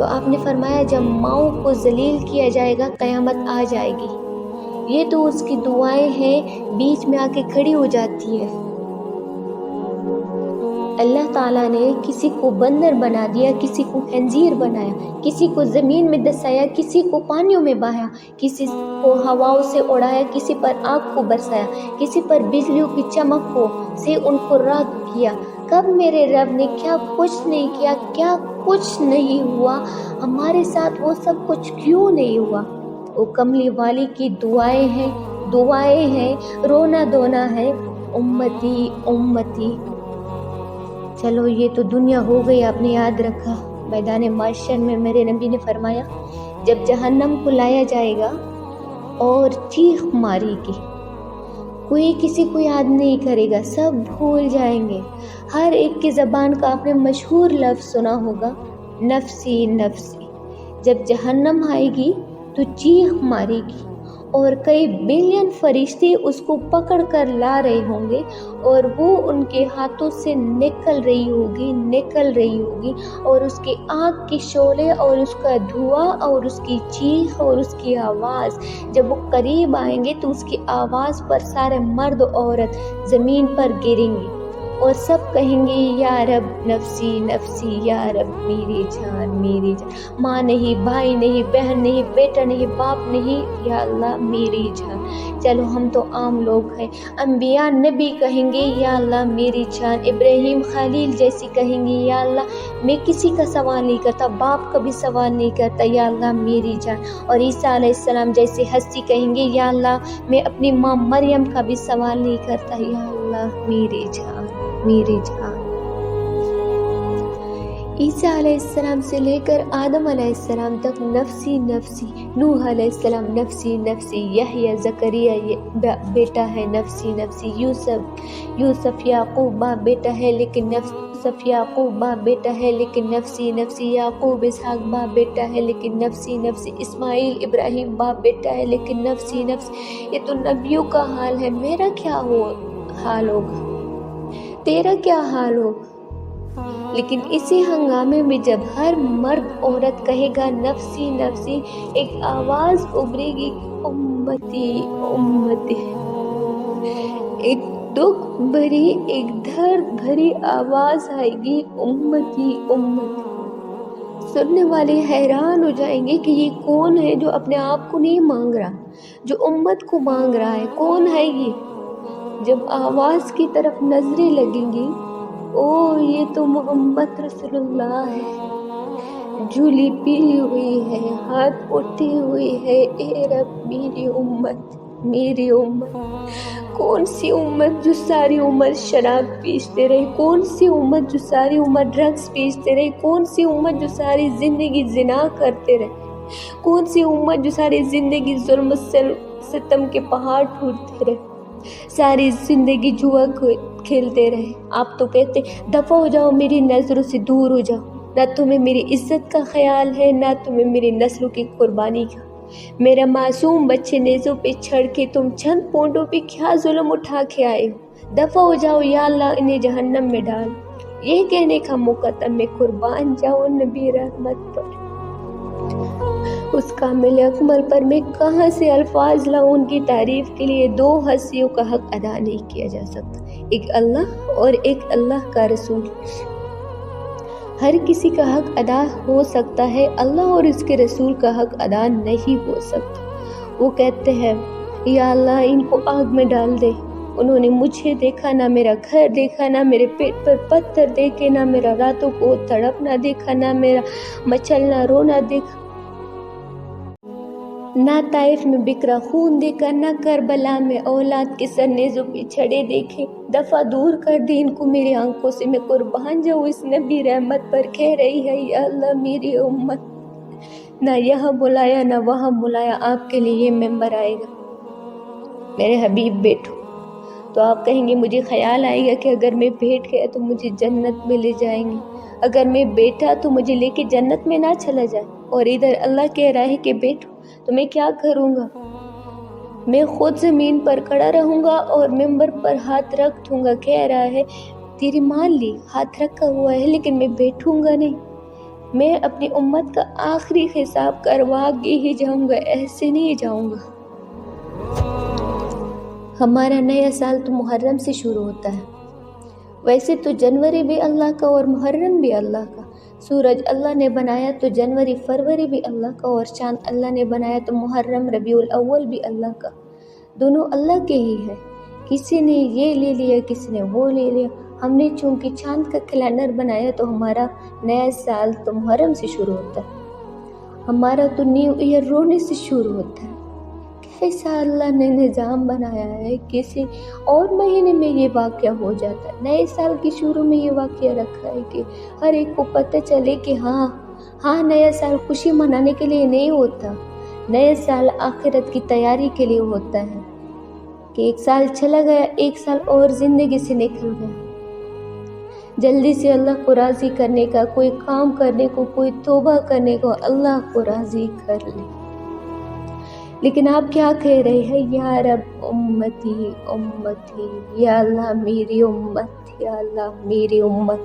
تو آپ نے فرمایا جب ماؤں کو ذلیل کیا جائے گا قیامت آ جائے گی. یہ تو اس کی دعائیں ہیں بیچ میں آ کے کھڑی ہو جاتی ہے. اللہ تعالیٰ نے کسی کو بندر بنا دیا، کسی کو خنزیر بنایا، کسی کو زمین میں دسایا، کسی کو پانیوں میں بہایا، کسی کو ہواؤں سے اڑایا، کسی پر آگ کو برسایا، کسی پر بجلیوں کی چمکوں سے ان کو راغ کیا. کب میرے رب نے کیا کچھ نہیں کیا، کیا کچھ نہیں ہوا، ہمارے ساتھ وہ سب کچھ کیوں نہیں ہوا؟ وہ کملی والی کی دعائیں ہیں، رونا دھونا ہے، امتی امتی. چلو یہ تو دنیا ہو گئی، آپ نے یاد رکھا. میدان محشر میں میرے نبی نے فرمایا جب جہنم کو لایا جائے گا اور چیخ ماری گی، کوئی کسی کو یاد نہیں کرے گا، سب بھول جائیں گے. ہر ایک کی زبان کا آپ نے مشہور لفظ سنا ہوگا، نفسی نفسی. جب جہنم آئے گی تو چیخ مارے گی اور کئی بلین فرشتے اس کو پکڑ کر لا رہے ہوں گے اور وہ ان کے ہاتھوں سے نکل رہی ہوگی اور اس کے آگ کے شعلے اور اس کا دھواں اور اس کی چیخ اور اس کی آواز. جب وہ قریب آئیں گے تو اس کی آواز پر سارے مرد و عورت زمین پر گریں گے اور سب کہیں گے یا رب نفسی نفسی، یا رب میری جان میری جان. ماں نہیں، بھائی نہیں، بہن نہیں، بیٹا نہیں، باپ نہیں، یا اللہ میری جان. چلو ہم تو عام لوگ ہیں، انبیاء نبی کہیں گے یا اللہ میری جان. ابراہیم خلیل جیسی کہیں گے یا اللہ میں کسی کا سوال نہیں کرتا، باپ کا بھی سوال نہیں کرتا، یا اللہ میری جان. اور عیسیٰ علیہ السلام جیسے ہستی کہیں گے یا اللہ میں اپنی ماں مریم کا بھی سوال نہیں کرتا، یا اللہ میری جان میری جان. عیسیٰ علیہ السلام سے لے کر آدم علیہ السلام تک نفسی نفسی. نوح علیہ السلام نفسی نفسی. یحییٰ زکریا بیٹا ہے نفسی نفسی. یوسف یعقوب باپ بیٹا ہے لیکن نفسی نفسی. یعقوب اسحاق باپ بیٹا ہے لیکن نفسی نفسی. اسماعیل ابراہیم باپ بیٹا ہے لیکن نفسی نفسی. یہ تو نبیوں کا حال ہے، میرا کیا حال ہوگا، تیرا کیا حال ہوگا؟ لیکن اسی ہنگامے میں جب ہر مرد عورت کہے گا نفسی نفسی، ایک آواز ابھرے گی امتی امتی. ایک دکھ بھری، ایک درد بھری آواز آئے گی امتی امتی. سننے والے حیران ہو جائیں گے کہ یہ کون ہے جو اپنے آپ کو نہیں مانگ رہا، جو امت کو مانگ رہا ہے، کون ہے یہ؟ جب آواز کی طرف نظریں لگیں گی، او یہ تو محمد رسول اللہ ہے، جھولی پیلی ہوئی ہے، ہاتھ اٹھی ہوئی ہے، اے رب میری امت میری امت. کون سی امت جو ساری عمر شراب پیستے رہے، کون سی امت جو ساری عمر ڈرگس پیستے رہے، کون سی امت جو ساری زندگی زنا کرتے رہے، کون سی امت جو ساری زندگی ظلم ستم کے پہاڑ ٹوٹتے رہے، ساری زندگی جوا کھیلتے رہے. آپ تو کہتے دفع ہو جاؤ، میری نظروں سے دور ہو جاؤ، نہ تمہیں میری عزت کا خیال ہے، نہ تمہیں میری نسلوں کی قربانی کا. میرا معصوم بچے نیزوں پہ چھڑ کے تم چند پونڈوں پہ کیا ظلم اٹھا کے آئے ہو. دفع ہو جاؤ یا اللہ، انہیں جہنم میں ڈال. یہ کہنے کا موقع تب میں قربان جاؤں نبی رحمت پر، اس کامل اکمل پر میں کہاں سے الفاظ لاؤں ان کی تعریف کے لیے. دو ہستیوں کا حق ادا نہیں کیا جا سکتا، ایک اللہ اور ایک اللہ کا رسول. ہر کسی کا حق ادا ہو سکتا ہے، اللہ اور اس کے رسول کا حق ادا نہیں ہو سکتا. وہ کہتے ہیں یا اللہ ان کو آگ میں ڈال دے. انہوں نے مجھے دیکھا، نہ میرا گھر دیکھا، نہ میرے پیٹ پر پتھر دیکھے، نہ میرا راتوں کو تڑپنا دیکھا، نہ میرا مچلنا رونا دیکھا، نہ طائف میں بکھرا خون دیکھا، نہ کربلا میں اولاد کے سر نیزوں پہ چھڑے دیکھے. دفع دور کر دے ان کو میری آنکھوں سے، میں قربان جاؤں اس نبی رحمت پر. کہہ رہی ہے یا اللہ میری امت، نہ یہاں بلایا نہ وہاں بلایا، آپ کے لیے یہ ممبر آئے گا. میرے حبیب بیٹھو تو آپ کہیں گے مجھے خیال آئے گا کہ اگر میں بیٹھ گیا تو مجھے جنت میں لے جائیں گے، اگر میں بیٹھا تو مجھے لے کے جنت میں نہ چلا جائے. اور ادھر اللہ کہہ رہا ہے کہ بیٹھو تو میں کیا کروں گا؟ میں خود زمین پر کھڑا رہوں گا اور ممبر پر ہاتھ رکھ دوں گا. کہہ رہا ہے تیری مان لی، ہاتھ رکھا ہوا ہے لیکن میں بیٹھوں گا نہیں. میں اپنی امت کا آخری حساب کروا کے ہی جاؤں گا، ایسے نہیں جاؤں گا۔ ہمارا نیا سال تو محرم سے شروع ہوتا ہے، ویسے تو جنوری بھی اللہ کا اور محرم بھی اللہ کا، سورج اللہ نے بنایا تو جنوری فروری بھی اللہ کا، اور چاند اللہ نے بنایا تو محرم ربیع الاول بھی اللہ کا، دونوں اللہ کے ہی ہیں۔ کسی نے یہ لے لیا، کسی نے وہ لے لیا، ہم نے چونکہ چاند کا کیلنڈر بنایا تو ہمارا نیا سال تو محرم سے شروع ہوتا ہے، ہمارا تو نیو ایئر رونے سے شروع ہوتا ہے۔ کیسا اللہ نے نظام بنایا ہے، کسی اور مہینے میں یہ واقعہ ہو جاتا ہے، نئے سال کی شروع میں یہ واقعہ رکھا ہے کہ ہر ایک کو پتہ چلے کہ ہاں نیا سال خوشی منانے کے لیے نہیں ہوتا، نیا سال آخرت کی تیاری کے لیے ہوتا ہے، کہ ایک سال چلا گیا، ایک سال اور زندگی سے نکل گیا، جلدی سے اللہ کو راضی کرنے کا، کوئی کام کرنے کو، کوئی توبہ کرنے کو، اللہ کو راضی کر لے۔ لیکن آپ کیا کہہ رہے ہیں؟ یا رب امتی امتی، یا اللہ میری امت، یا اللہ میری امت،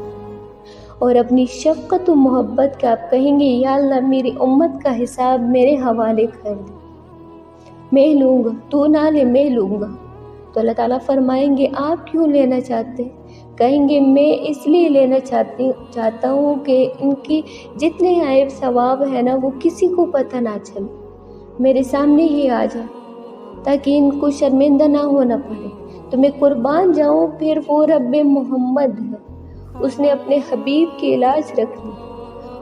اور اپنی شفقت و محبت کا آپ کہیں گے یا اللہ میری امت کا حساب میرے حوالے کر دے، میں لوں گا، تو نہ لے میں لوں گا۔ تو اللہ تعالیٰ فرمائیں گے آپ کیوں لینا چاہتے ہیں؟ کہیں گے میں اس لیے لینا چاہتا ہوں کہ ان کی جتنے عیب ثواب ہے نا وہ کسی کو پتہ نہ چلے، میرے سامنے ہی آ جائے، تاکہ ان کو شرمندہ نہ ہونا پڑے، تو میں قربان جاؤں۔ پھر وہ رب محمد ہے، اس نے اپنے حبیب کی علاج رکھ لی،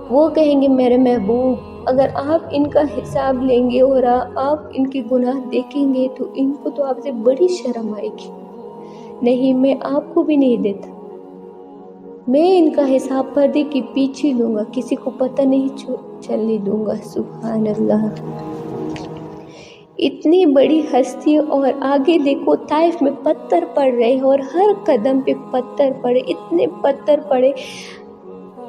وہ کہیں گے میرے محبوب اگر آپ ان کا حساب لیں گے اور آپ ان کے گناہ دیکھیں گے تو ان کو تو آپ سے بڑی شرم آئے گی، نہیں میں آپ کو بھی نہیں دیتا، میں ان کا حساب پردے کے پیچھے لوں گا، کسی کو پتہ نہیں چلنے دوں گا۔ سبحان اللہ، اتنی بڑی ہستی، اور آگے دیکھو طائف میں پتھر پڑ رہے اور ہر قدم پہ پتھر پڑے، اتنے پتھر پڑے،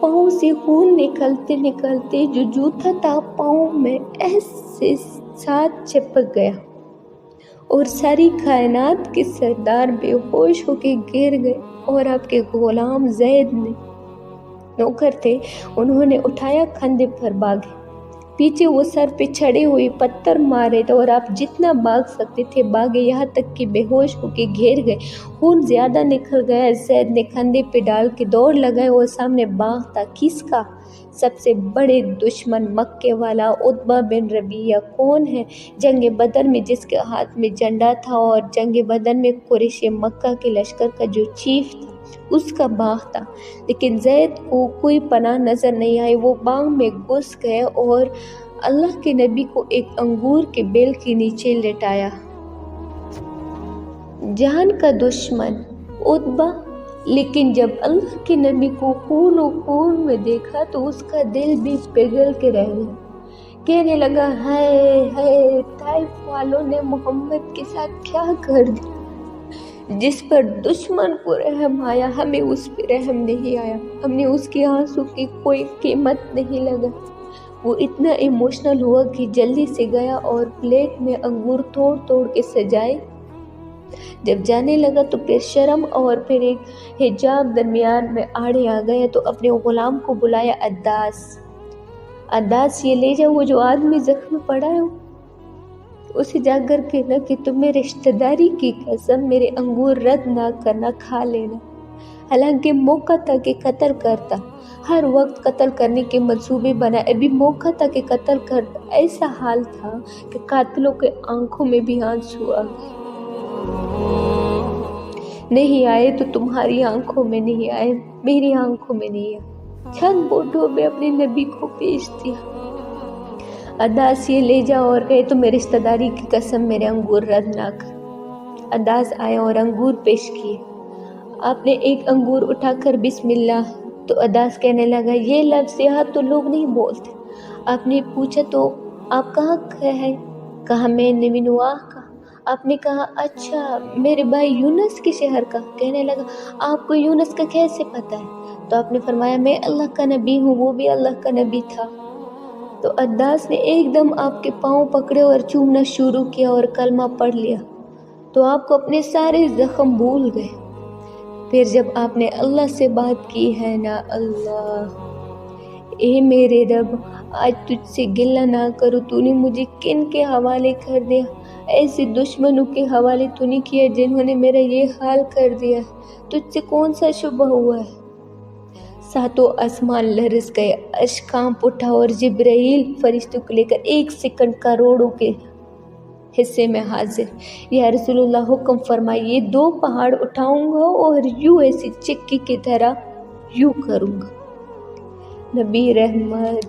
پاؤں سے خون نکلتے جو جوتا تھا پاؤں میں ایسے ساتھ چپک گیا، اور ساری کائنات کے سردار بے ہوش ہو کے گر گئے، اور آپ کے غلام زید نے نوکر تھے، انہوں نے اٹھایا کندھے پر بھاگے، پیچھے وہ سر پہ چڑھے ہوئے پتھر مارے تھے، اور آپ جتنا بھاگ سکتے تھے بھاگے، یہاں تک کہ بے ہوش ہو کے گھیر گئے، خون زیادہ نکل گیا، زید نے کندھے پہ ڈال کے دوڑ لگائے، اور سامنے باغ تھا، کس کا؟ سب سے بڑے دشمن مکے والا عتبہ بن ربیعہ، کون ہے؟ جنگ بدر میں جس کے ہاتھ میں جھنڈا تھا، اور جنگ بدر میں قریش مکہ کے لشکر کا جو چیف تھا اس کا باغ تھا، لیکن زید کو کوئی پناہ نظر نہیں آئی، وہ باغ میں گھس گئے اور اللہ کے نبی کو ایک انگور کے بیل کے نیچے لٹایا۔ جان کا دشمن عتبہ، لیکن جب اللہ کے نبی کو خون و خون میں دیکھا تو اس کا دل بھی پگھل کے رہ گیا، کہنے لگا ہائے طائف والوں نے محمد کے ساتھ کیا کر دیا، جس پر دشمن کو رحم آیا ہمیں اس پہ رحم نہیں آیا، ہم نے اس کے آنسو کی کوئی قیمت نہیں لگا۔ وہ اتنا ایموشنل ہوا کہ جلدی سے گیا اور پلیٹ میں انگور توڑ کے سجائے، جب جانے لگا تو پھر شرم اور پھر ایک حجاب درمیان میں آڑے آ گیا، تو اپنے غلام کو بلایا، عداس یہ لے جاؤ وہ جو آدمی زخم پڑا ہے اسے جا کر کہنا کہ تمہیں رشتہ داری کی قسم میرے انگور رد نہ کرنا، کھا لینا، حالانکہ موقع تھا کہ قتل کرتا، ہر وقت قتل کرنے کے منصوبے بنائے، ابھی موقع تھا کہ قتل کرتا، ایسا حال تھا کہ قاتلوں کے آنکھوں میں بھی آنسو آ گئے، نہیں آئے تو تمہاری آنکھوں میں نہیں آئے، میری آنکھوں میں نہیں آئے، چند بوٹوں میں اپنے نبی کو پیش دیا، عداس یہ لے جا اور کہے تمہیں رشتہ داری کی قسم میرے انگور رد نہ کر۔ عداس آئے اور انگور پیش کیے، آپ نے ایک انگور اٹھا کر بسم اللہ، تو عداس کہنے لگا یہ لفظ یہاں تو لوگ نہیں بولتے، آپ نے پوچھا تو آپ کہاں ہے؟ کہا میں نینوا کا، آپ نے کہا اچھا میرے بھائی یونس کے شہر کا، کہنے لگا آپ کو یونس کا کیسے پتہ ہے؟ تو آپ نے فرمایا میں اللہ کا نبی ہوں، وہ بھی اللہ کا نبی تھا۔ تو عداس نے ایک دم آپ کے پاؤں پکڑے اور چومنا شروع کیا اور کلمہ پڑھ لیا، تو آپ کو اپنے سارے زخم بھول گئے۔ پھر جب آپ نے اللہ سے بات کی ہے نا، اللہ اے میرے رب، آج تجھ سے گلہ نہ کرو، تو نے مجھے کن کے حوالے کر دیا، ایسے دشمنوں کے حوالے تو نہیں کیا جنہوں نے میرا یہ حال کر دیا، تجھ سے کون سا شبہ ہوا ہے۔ ساتوں آسمان لرز گئے، عرش کانپ اٹھا اور جبرائیل فرشتوں کو لے کر 1 سیکنڈ کروڑوں کے حصے میں حاضر۔ یا رسول اللہ حکم فرمائیے، 2 پہاڑ اٹھاؤں گا اور یوں ایسی چکی کی طرح یوں کروں گا۔ نبی رحمت،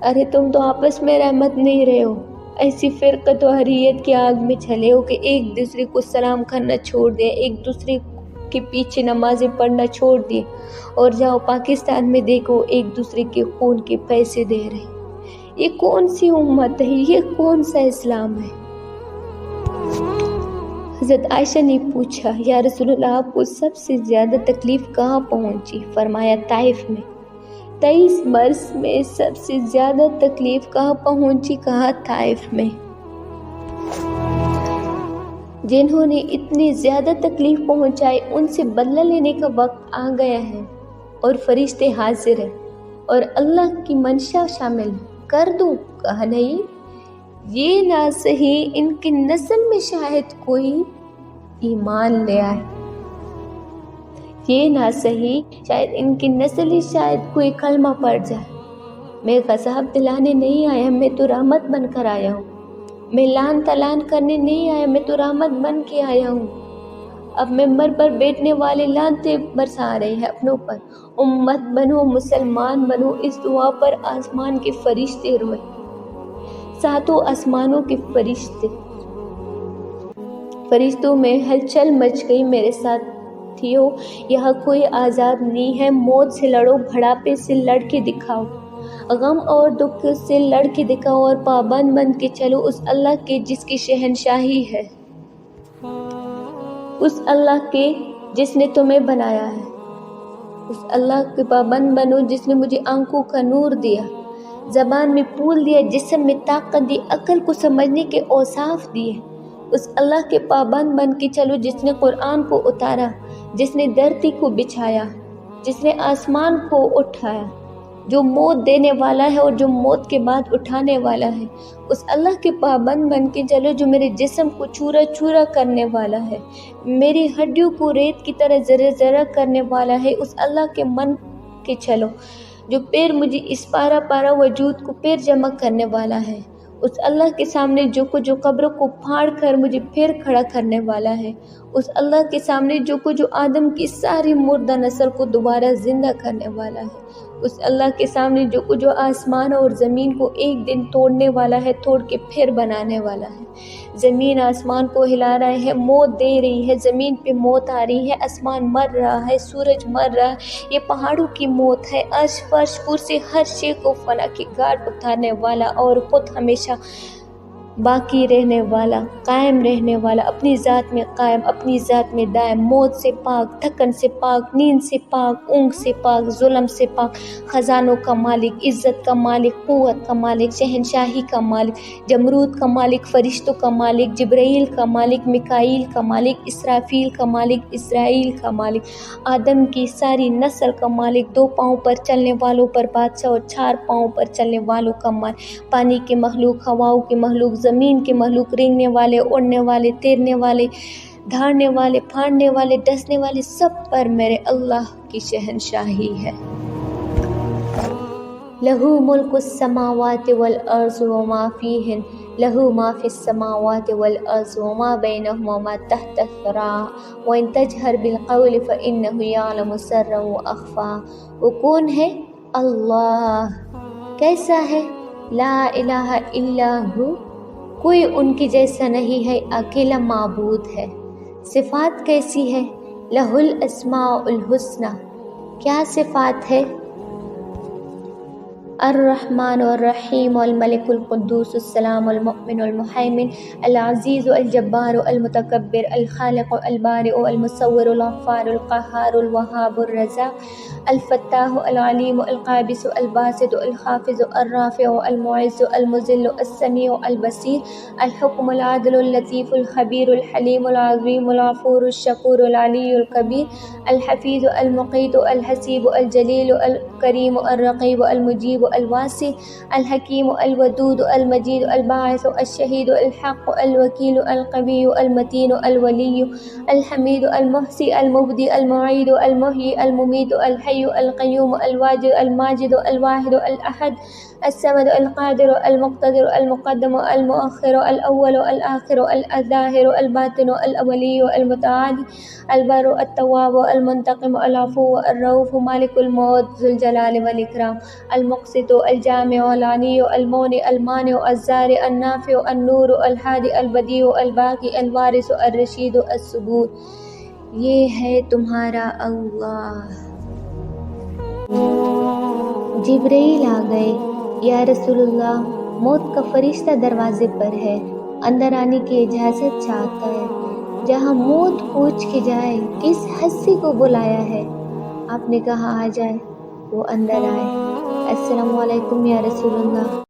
ارے تم تو آپس میں رحمت نہیں رہے ہو، ایسی فرقت و حریت کی آگ میں چلے ہو کہ ایک دوسرے کو سلام کرنا چھوڑ دیا، ایک دوسرے کے پیچھے نمازیں پڑھنا چھوڑ دیے، اور جاؤ پاکستان میں دیکھو ایک دوسرے کے خون کے پیسے دے رہے۔ یہ کون سی امت ہے، یہ کون سا اسلام ہے؟ حضرت عائشہ نے پوچھا، یا رسول اللہ آپ کو سب سے زیادہ تکلیف کہاں پہنچی؟ فرمایا طائف میں۔ 23 برس میں سب سے زیادہ تکلیف کہاں پہنچی؟ کہا طائف میں۔ جنہوں نے اتنی زیادہ تکلیف پہنچائی ان سے بدلہ لینے کا وقت آ گیا ہے، اور فرشتے حاضر ہیں اور اللہ کی منشا شامل کر دوں؟ کہا نہیں، یہ نہ صحیح ان کی نسل میں شاید کوئی ایمان لے آئے، یہ نہ صحیح شاید ان کی نسل ہی شاید کوئی کلمہ پڑ جائے۔ میں غضب دلانے نہیں آیا، میں تو رحمت بن کر آیا ہوں۔ میں لعن تلان کرنے نہیں آیا، میں تو رحمت بن کے آیا ہوں۔ اب ممبر پر بیٹھنے والے لعنتیں برسا رہے ہیں اپنوں پر، امت بنو، مسلمان بنو، اس دعا پر آسمان کے فرشتے روئے، ساتوں آسمانوں کے فرشتوں میں ہلچل مچ گئی۔ میرے ساتھیوں، یہاں کوئی آزاد نہیں ہے، موت سے لڑو، بڑھاپے سے لڑ کے دکھاؤ، غم اور دکھ سے لڑ کے دکھاؤ، اور پابند بن کے چلو اس اللہ کے جس کی شہنشاہی ہے، اس اللہ کے جس نے تمہیں بنایا ہے، اس اللہ کے پابند بنو جس نے مجھے آنکھوں کا نور دیا، زبان میں پھول دیا، جسم میں طاقت دی، عقل کو سمجھنے کے اوصاف دیے۔ اس اللہ کے پابند بن کے چلو جس نے قرآن کو اتارا، جس نے دھرتی کو بچھایا، جس نے آسمان کو اٹھایا، جو موت دینے والا ہے اور جو موت کے بعد اٹھانے والا ہے۔ اس اللہ کے پابند بن کے چلو جو میرے جسم کو چورا چورا کرنے والا ہے، میری ہڈیوں کو ریت کی طرح ذرہ ذرہ کرنے والا ہے۔ اس اللہ کے من کے چلو جو پھر مجھے اس پارا پارا وجود کو پھر جمع کرنے والا ہے۔ اس اللہ کے سامنے جو قبروں کو پھاڑ کر مجھے پھر کھڑا کرنے والا ہے۔ اس اللہ کے سامنے جو آدم کی ساری مردہ نسل کو دوبارہ زندہ کرنے والا ہے۔ اس اللہ کے سامنے جو آسمان اور زمین کو ایک دن توڑنے والا ہے، توڑ کے پھر بنانے والا ہے۔ زمین آسمان کو ہلا رہا ہے، موت دے رہی ہے، زمین پہ موت آ رہی ہے، آسمان مر رہا ہے، سورج مر رہا ہے، یہ پہاڑوں کی موت ہے، عرش فرش کرسی ہر شے کو فنا کی گھاٹ اتارنے والا، اور خود ہمیشہ باقی رہنے والا، قائم رہنے والا، اپنی ذات میں قائم، اپنی ذات میں دائم، موت سے پاک، تھکن سے پاک، نیند سے پاک، اونگ سے پاک، ظلم سے پاک، خزانوں کا مالک، عزت کا مالک، قوت کا مالک، شہنشاہی کا مالک، جمرود کا مالک، فرشتوں کا مالک، جبرائیل کا مالک، میکائیل کا مالک، اسرافیل کا مالک، اسرائیل کا مالک، آدم کی ساری نسل کا مالک، 2 پاؤں پر چلنے والوں پر بادشاہ اور 4 پاؤں پر چلنے والوں کا مالک، پانی کے مخلوق، ہواؤں کے مخلوق، زمین کے مخلوق، رینگنے والے، اڑنے والے، تیرنے والے، دھاڑنے والے، پھاڑنے والے، ڈسنے والے، سب پر میرے اللہ کی شہنشاہی ہے۔ لہو ملک السماوات والارض وما فیہن، لہو ما فی السماوات والارض وما بینہما وما تحت الثری وان تجہر بالقول فانہ یعلم سرا واخفی۔ وہ کون ہے؟ اللہ۔ کیسا ہے؟ لا الہ الا ہو، کوئی ان کی جیسا نہیں ہے، اکیلا معبود ہے۔ صفات کیسی ہے؟ لہ الاسماء الحسنی، کیا صفات ہے؟ الرحمن الرحیم الملک القدوس السلام المؤمن المہیمن العزیز الجبار المتکبر الخالق البارئ المصور الغفار القہار الوہاب الرزاق الفتاح العلیم القابض الباسط الخافض الرافع المعز المذل السمیع البصیر الحکم العدل اللطیف الخبیر الحلیم العظیم الغفور الشکور العلی الکبیر الحفیظ المقیت الحسیب الجلیل الکریم الرقیب المجیب الواسع الحکیم الودود المجید الباعث الشہید الحق الوکیل القوی المتین الولی الحمید المحصی المبدی المعید المحیی الممیت الحی القیوم الواجد الماجد الواحد الأحد الصمد القادر المقتدر المقدم المؤخر الأول الآخر الظاهر الباطن الولي المتعالي البر التواب المنتقم العفو الرؤوف مالك الموت ذو الجلال والإكرام المقسط الجامع العلي المغني المانع الزارع النافع النور الهادي البديع الباقي الوارث الرشید الصبور۔ یہ ہے تمہارا اللہ۔ جبرائیل آ گئے، یا رسول اللہ، موت کا فرشتہ دروازے پر ہے، اندر آنے کی اجازت چاہتا ہے۔ جہاں موت پوچھ کے جائے کس ہستی کو بلایا ہے، آپ نے کہا آ جائے، وہ اندر آئے۔ السلام علیکم یا رسول اللہ۔